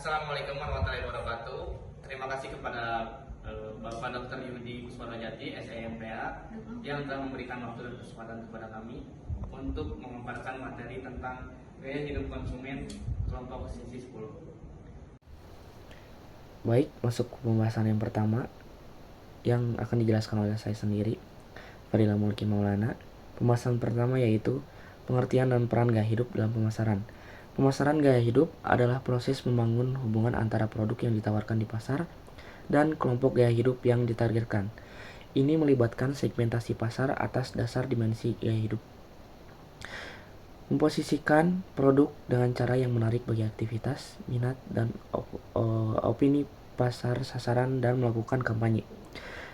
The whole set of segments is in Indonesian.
Assalamualaikum warahmatullahi wabarakatuh. Terima kasih kepada Bapak Dr. Yudi Kuswanojati, SEMPA, yang telah memberikan waktu dan kesempatan kepada kami untuk memaparkan materi tentang gaya hidup konsumen kelompok sisi 10. Baik, masuk ke pembahasan yang pertama yang akan dijelaskan oleh saya sendiri, Fadila Mulki Maulana. Pembahasan pertama yaitu pengertian dan peran gaya hidup dalam pemasaran. Pemasaran gaya hidup adalah proses membangun hubungan antara produk yang ditawarkan di pasar dan kelompok gaya hidup yang ditargetkan. Ini melibatkan segmentasi pasar atas dasar dimensi gaya hidup. Memposisikan produk dengan cara yang menarik bagi aktivitas, minat, dan opini pasar sasaran dan melakukan kampanye.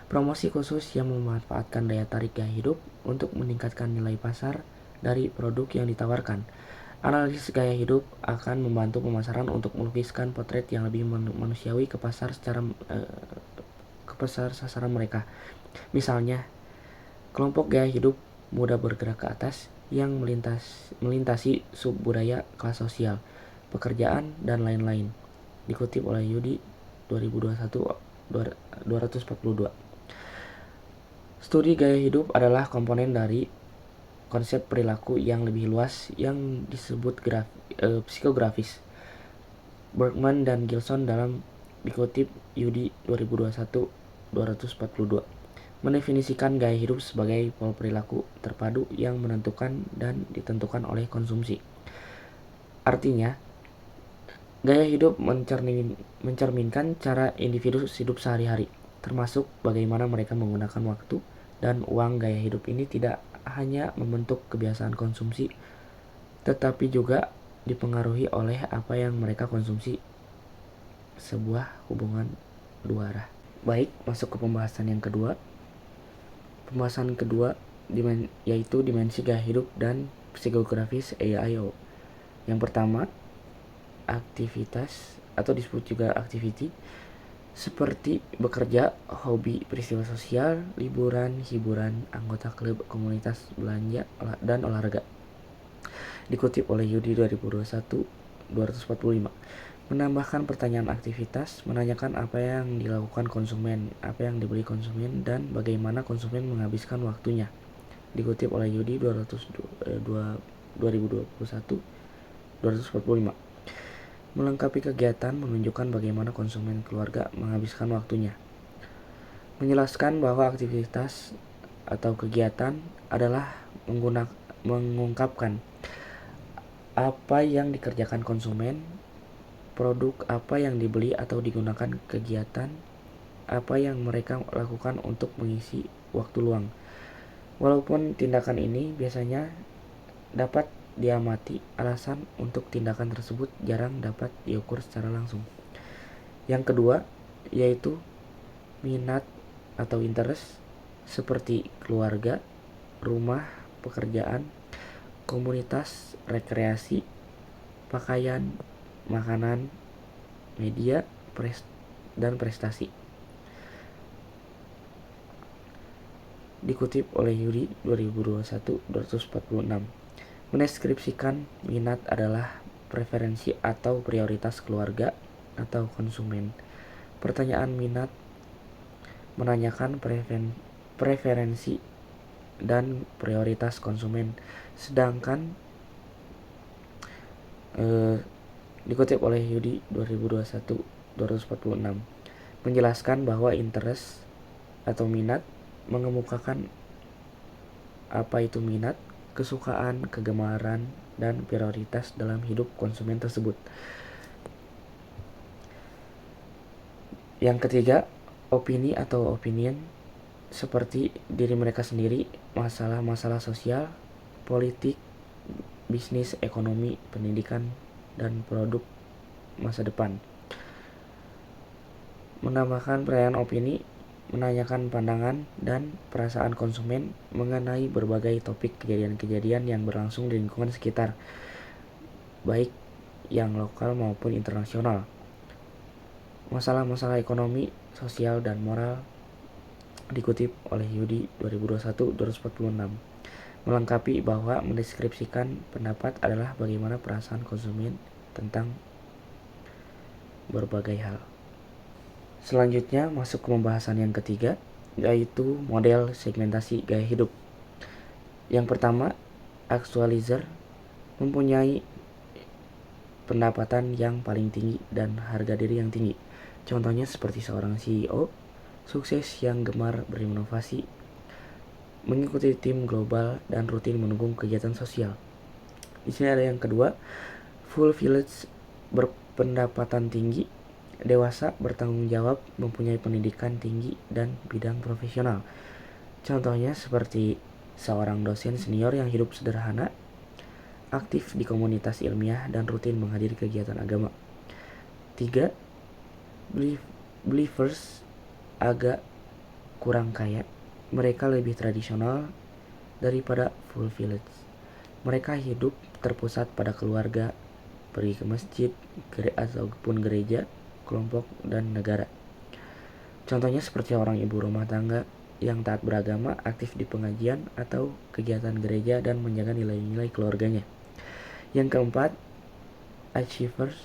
Promosi khusus yang memanfaatkan daya tarik gaya hidup untuk meningkatkan nilai pasar dari produk yang ditawarkan. Analisis gaya hidup akan membantu pemasaran untuk melukiskan potret yang lebih manusiawi ke pasar sasaran mereka. Misalnya, kelompok gaya hidup mudah bergerak ke atas yang melintasi sub-budaya, kelas sosial, pekerjaan, dan lain-lain. Dikutip oleh Yudi 2021-242. Studi gaya hidup adalah komponen dari konsep perilaku yang lebih luas yang disebut psikografis. Bergman dan Gilson dalam dikutip Yudi 2021-242 mendefinisikan gaya hidup sebagai pola perilaku terpadu yang menentukan dan ditentukan oleh konsumsi. Artinya, gaya hidup mencerminkan cara individu hidup sehari-hari, termasuk bagaimana mereka menggunakan waktu dan uang. Gaya hidup ini tidak hanya membentuk kebiasaan konsumsi, tetapi juga dipengaruhi oleh apa yang mereka konsumsi, sebuah hubungan dua arah. Baik, masuk ke pembahasan yang kedua. Pembahasan kedua yaitu dimensi gaya hidup dan psikografis AIO. Yang pertama, aktivitas atau disebut juga activity, seperti bekerja, hobi, peristiwa sosial, liburan, hiburan, anggota klub, komunitas, belanja, dan olahraga. Dikutip oleh Yudi 2021-245. Menambahkan pertanyaan aktivitas, menanyakan apa yang dilakukan konsumen, apa yang dibeli konsumen, dan bagaimana konsumen menghabiskan waktunya. Dikutip oleh Yudi 2021-245. Melengkapi kegiatan, menunjukkan bagaimana konsumen keluarga menghabiskan waktunya. Menjelaskan bahwa aktivitas atau kegiatan adalah mengungkapkan apa yang dikerjakan konsumen, produk apa yang dibeli atau digunakan, kegiatan apa yang mereka lakukan untuk mengisi waktu luang. Walaupun tindakan ini biasanya dapat diamati, alasan untuk tindakan tersebut jarang dapat diukur secara langsung. Yang kedua, yaitu minat atau interest, seperti keluarga, rumah, pekerjaan, komunitas, rekreasi, pakaian, makanan, media, dan prestasi. Dikutip oleh Yudi 2021-246. Mendeskripsikan minat adalah preferensi atau prioritas keluarga atau konsumen. Pertanyaan minat menanyakan preferensi dan prioritas konsumen. Sedangkan dikutip oleh Yudi 2021-246 menjelaskan bahwa interest atau minat mengemukakan apa itu minat, kesukaan, kegemaran, dan prioritas dalam hidup konsumen tersebut. Yang ketiga, opini atau opinion, seperti diri mereka sendiri, masalah-masalah sosial, politik, bisnis, ekonomi, pendidikan, dan produk masa depan. Menambahkan perayaan opini, menanyakan pandangan dan perasaan konsumen mengenai berbagai topik kejadian-kejadian yang berlangsung di lingkungan sekitar, baik yang lokal maupun internasional. Masalah-masalah ekonomi, sosial, dan moral. Dikutip oleh Yudi 2021-246. Melengkapi bahwa mendeskripsikan pendapat adalah bagaimana perasaan konsumen tentang berbagai hal. Selanjutnya masuk ke pembahasan yang ketiga, yaitu model segmentasi gaya hidup. Yang pertama, actualizer mempunyai pendapatan yang paling tinggi dan harga diri yang tinggi. Contohnya seperti seorang CEO sukses yang gemar berinovasi, mengikuti tim global dan rutin mendukung kegiatan sosial. Di sini ada yang kedua, full village berpendapatan tinggi, dewasa, bertanggung jawab, mempunyai pendidikan tinggi dan bidang profesional. Contohnya seperti seorang dosen senior yang hidup sederhana, aktif di komunitas ilmiah dan rutin menghadiri kegiatan agama. 3. Believers agak kurang kaya. Mereka lebih tradisional daripada full village. Mereka hidup terpusat pada keluarga, pergi ke masjid, ataupun gereja, kelompok, dan negara. Contohnya seperti orang ibu rumah tangga yang taat beragama, aktif di pengajian atau kegiatan gereja dan menjaga nilai-nilai keluarganya. Yang keempat, achievers,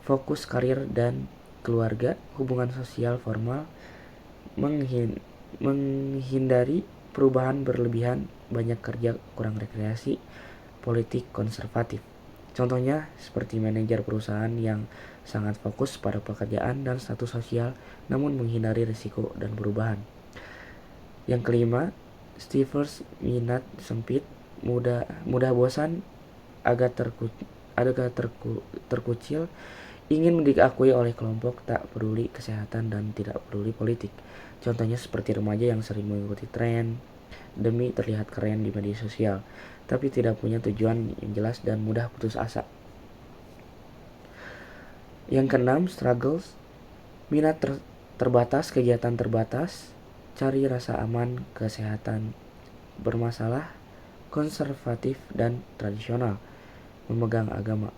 fokus karir dan keluarga, hubungan sosial formal, menghindari perubahan berlebihan, banyak kerja, kurang rekreasi, politik konservatif. Contohnya seperti manajer perusahaan yang sangat fokus pada pekerjaan dan status sosial namun menghindari risiko dan perubahan. Yang kelima, Stevers minat sempit, mudah bosan, agak terkucil, ingin diakui oleh kelompok, tak peduli kesehatan dan tidak peduli politik. Contohnya seperti remaja yang sering mengikuti tren demi terlihat keren di media sosial, tapi tidak punya tujuan yang jelas dan mudah putus asa. Yang keenam, struggles, minat terbatas, kegiatan terbatas, cari rasa aman, kesehatan bermasalah, konservatif dan tradisional, memegang agama.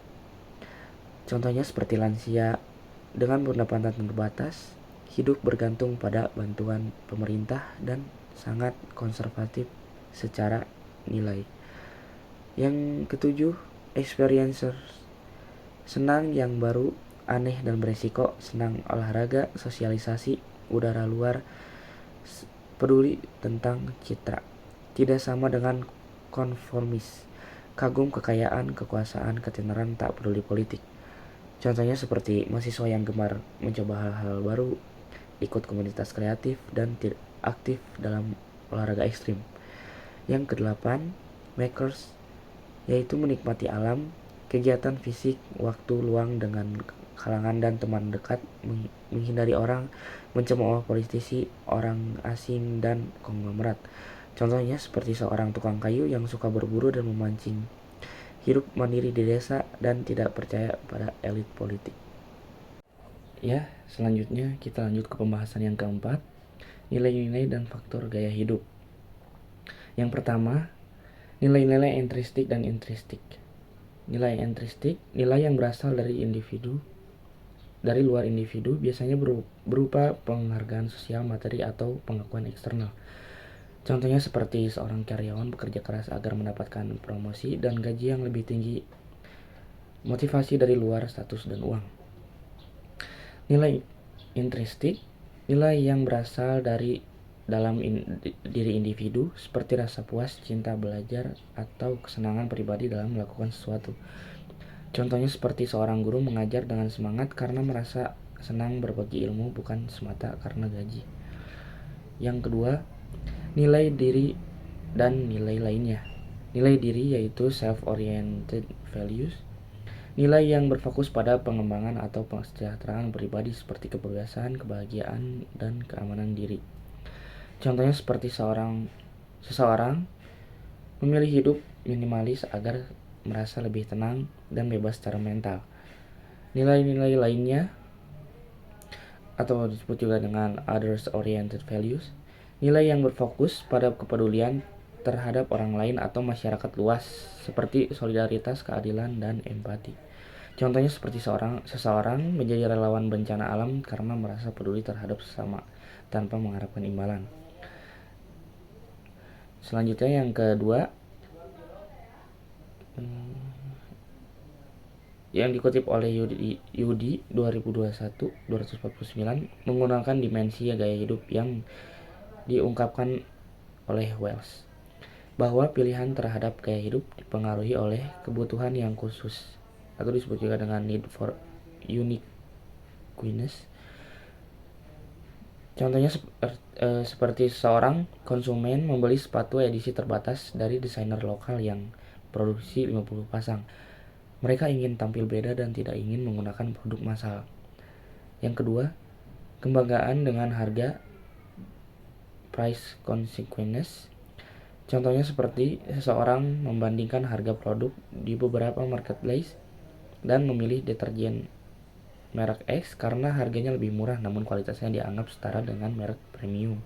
Contohnya seperti lansia dengan pendapatan terbatas, hidup bergantung pada bantuan pemerintah dan sangat konservatif secara nilai. Yang ketujuh, experiencers, senang yang baru, aneh dan beresiko, senang olahraga, sosialisasi, udara luar, peduli tentang citra, tidak sama dengan konformis, kagum kekayaan, kekuasaan, ketenaran, tak peduli politik. Contohnya seperti mahasiswa yang gemar mencoba hal-hal baru, ikut komunitas kreatif, dan aktif dalam olahraga ekstrim. Yang kedelapan, makers, yaitu menikmati alam, kegiatan fisik, waktu luang dengan kalangan dan teman dekat, menghindari orang, mencemooh politisi, orang asing, dan konglomerat. Contohnya seperti seorang tukang kayu yang suka berburu dan memancing, hidup mandiri di desa dan tidak percaya pada elit politik. Ya, selanjutnya kita lanjut ke pembahasan yang keempat, nilai-nilai dan faktor gaya hidup. Yang pertama, nilai-nilai intristik dan intristik. Nilai intristik, nilai yang berasal dari luar individu, biasanya berupa penghargaan sosial, materi, atau pengakuan eksternal. Contohnya seperti seorang karyawan bekerja keras agar mendapatkan promosi dan gaji yang lebih tinggi, motivasi dari luar, status dan uang. Nilai intristik, nilai yang berasal dari dalam diri individu, seperti rasa puas, cinta belajar, atau kesenangan pribadi dalam melakukan sesuatu. Contohnya seperti seorang guru mengajar dengan semangat karena merasa senang berbagi ilmu, bukan semata karena gaji. Yang kedua, nilai diri dan nilai lainnya. Nilai diri yaitu self-oriented values, nilai yang berfokus pada pengembangan atau kesejahteraan pribadi seperti kebebasan, kebahagiaan, dan keamanan diri. Contohnya seperti seseorang memilih hidup minimalis agar merasa lebih tenang dan bebas secara mental. Nilai-nilai lainnya atau disebut juga dengan others oriented values, nilai yang berfokus pada kepedulian terhadap orang lain atau masyarakat luas seperti solidaritas, keadilan, dan empati. Contohnya seperti seseorang menjadi relawan bencana alam karena merasa peduli terhadap sesama tanpa mengharapkan imbalan. Selanjutnya yang kedua, yang dikutip oleh Yudi 2021-249 menggunakan dimensi gaya hidup yang diungkapkan oleh Wells, bahwa pilihan terhadap gaya hidup dipengaruhi oleh kebutuhan yang khusus atau disebut juga dengan need for uniqueness. Contohnya seperti seorang konsumen membeli sepatu edisi terbatas dari desainer lokal yang produksi 50 pasang. Mereka ingin tampil beda dan tidak ingin menggunakan produk massal. Yang kedua, kebanggaan dengan harga, price consequence. Contohnya seperti seseorang membandingkan harga produk di beberapa marketplace dan memilih deterjen merek X karena harganya lebih murah namun kualitasnya dianggap setara dengan merek premium.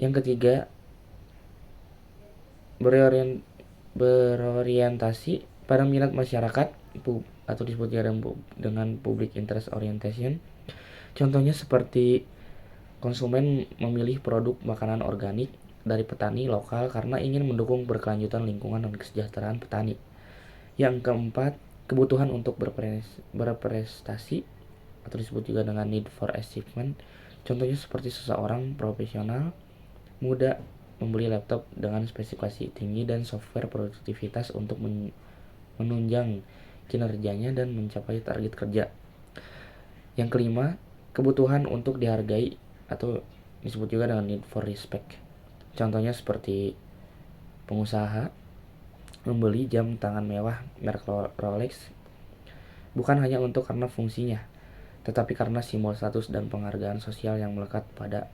Yang ketiga, berorientasi pada minat masyarakat atau disebut dengan public interest orientation. Contohnya seperti konsumen memilih produk makanan organik dari petani lokal karena ingin mendukung berkelanjutan lingkungan dan kesejahteraan petani. Yang keempat, kebutuhan untuk berprestasi atau disebut juga dengan need for achievement. Contohnya seperti seseorang profesional muda membeli laptop dengan spesifikasi tinggi dan software produktivitas untuk menunjang kinerjanya dan mencapai target kerja. Yang kelima, kebutuhan untuk dihargai atau disebut juga dengan need for respect. Contohnya seperti pengusaha membeli jam tangan mewah merek Rolex bukan hanya karena fungsinya, tetapi karena simbol status dan penghargaan sosial yang melekat pada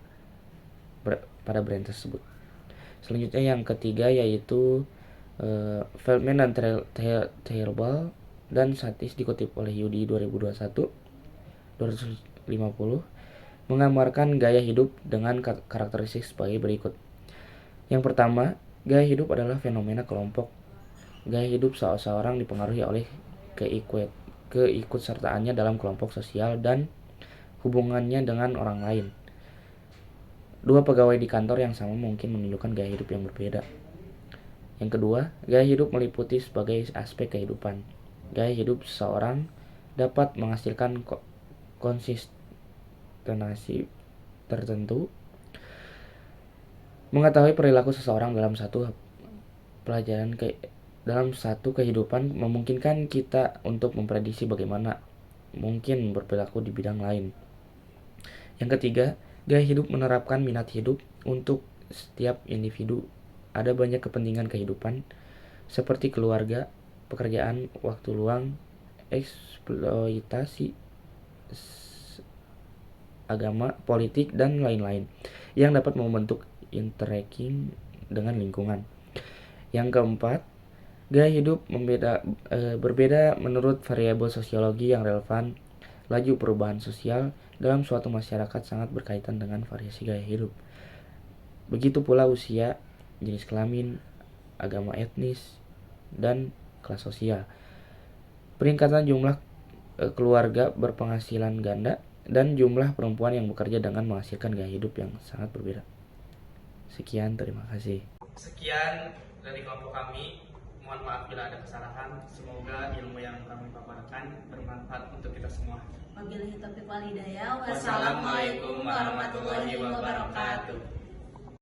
brand tersebut. Selanjutnya yang ketiga yaitu Feldman dan Tarbell dan Satis dikutip oleh Yudi 2021-250 menggambarkan gaya hidup dengan karakteristik sebagai berikut. Yang pertama, gaya hidup adalah fenomena kelompok. Gaya hidup seseorang dipengaruhi oleh keikutsertaannya dalam kelompok sosial dan hubungannya dengan orang lain. Dua pegawai di kantor yang sama mungkin menunjukkan gaya hidup yang berbeda. Yang kedua, gaya hidup meliputi sebagai aspek kehidupan. Gaya hidup seseorang dapat menghasilkan konsistensi tertentu. Mengetahui perilaku seseorang dalam satu kehidupan memungkinkan kita untuk memprediksi bagaimana mungkin berperilaku di bidang lain. Yang ketiga, gaya hidup menerapkan minat hidup untuk setiap individu. Ada banyak kepentingan kehidupan seperti keluarga, pekerjaan, waktu luang, eksploitasi, agama, politik, dan lain-lain yang dapat membentuk interaksi dengan lingkungan. Yang keempat, gaya hidup berbeda menurut variabel sosiologi yang relevan. Laju perubahan sosial dalam suatu masyarakat sangat berkaitan dengan variasi gaya hidup. Begitu pula usia, jenis kelamin, agama etnis, dan kelas sosial. Peningkatan jumlah keluarga berpenghasilan ganda dan jumlah perempuan yang bekerja dengan menghasilkan gaya hidup yang sangat berbeda. Sekian, terima kasih. Sekian dari kelompok kami. Mohon maaf bila ada kesalahan. Semoga ilmu yang kami paparkan bermanfaat untuk kita semua. Wabillahi taufiq wal hidayah. Wassalamualaikum warahmatullahi wabarakatuh.